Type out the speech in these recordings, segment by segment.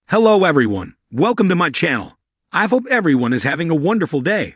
Hello everyone, welcome to my channel. I hope everyone is having a wonderful day.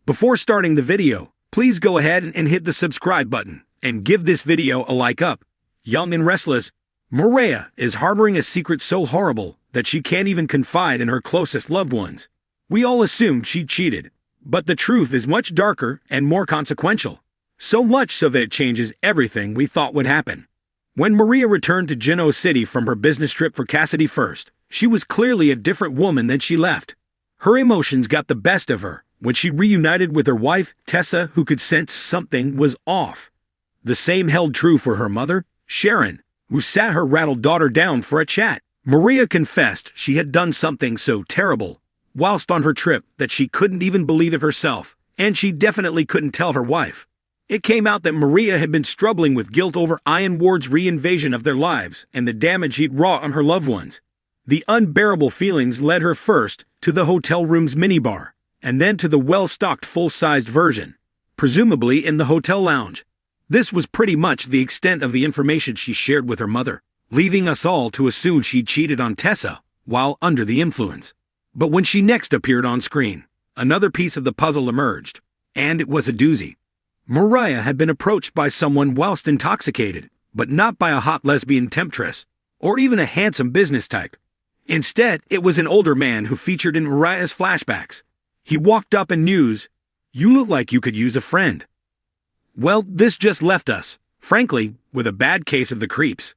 Before starting the video, please go ahead and hit the subscribe button and give this video a like up. Young and restless, Mariah is harboring a secret so horrible that she can't even confide in her closest loved ones. We all assumed she cheated, but the truth is much darker and more consequential. So much so that it changes everything we thought would happen. When Mariah returned to Genoa City from her business trip for Cassidy first, she was clearly a different woman than she left. Her emotions got the best of her when she reunited with her wife, Tessa, who could sense something was off. The same held true for her mother, Sharon, who sat her rattled daughter down for a chat. Mariah confessed she had done something so terrible whilst on her trip that she couldn't even believe it herself, and she definitely couldn't tell her wife. It came out that Mariah had been struggling with guilt over Ian Ward's reinvasion of their lives and the damage he'd wrought on her loved ones. The unbearable feelings led her first to the hotel room's minibar, and then to the well-stocked full-sized version, presumably in the hotel lounge. This was pretty much the extent of the information she shared with her mother, leaving us all to assume she cheated on Tessa while under the influence. But when she next appeared on screen, another piece of the puzzle emerged, and it was a doozy. Mariah had been approached by someone whilst intoxicated, but not by a hot lesbian temptress, or even a handsome business type. Instead, it was an older man who featured in Mariah's flashbacks. He walked up and mused, "You look like you could use a friend." Well, this just left us, frankly, with a bad case of the creeps.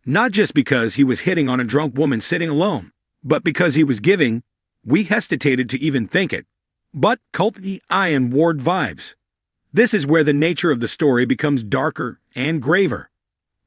Not just because he was hitting on a drunk woman sitting alone, but because he was giving, we hesitated to even think it, but culty Ian Ward vibes. This is where the nature of the story becomes darker and graver.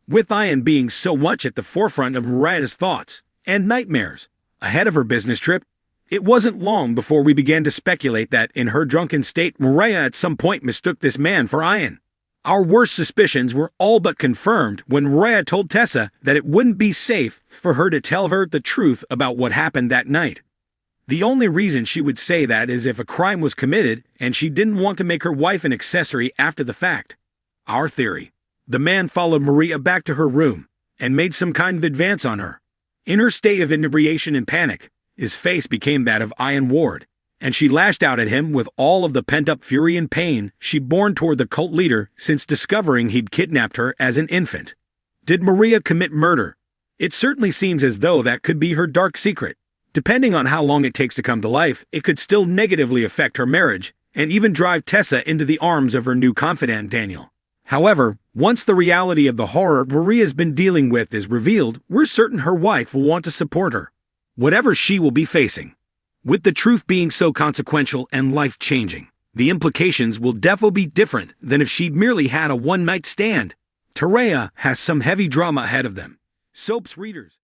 With Ian being so much at the forefront of Mariah's thoughts and nightmares ahead of her business trip, it wasn't long before we began to speculate that, in her drunken state, Mariah at some point mistook this man for Ian. Our worst suspicions were all but confirmed when Mariah told Tessa that it wouldn't be safe for her to tell her the truth about what happened that night. The only reason she would say that is if a crime was committed and she didn't want to make her wife an accessory after the fact. Our theory: the man followed Mariah back to her room and made some kind of advance on her. In her state of inebriation and panic, his face became that of Ian Ward, and she lashed out at him with all of the pent-up fury and pain she'd borne toward the cult leader since discovering he'd kidnapped her as an infant. Did Mariah commit murder? It certainly seems as though that could be her dark secret. Depending on how long it takes to come to life, it could still negatively affect her marriage and even drive Tessa into the arms of her new confidant, Daniel. However, once the reality of the horror Mariah's been dealing with is revealed, we're certain her wife will want to support her, whatever she will be facing. With the truth being so consequential and life-changing, the implications will definitely be different than if she'd merely had a one-night stand. Mariah has some heavy drama ahead of them. Soap's readers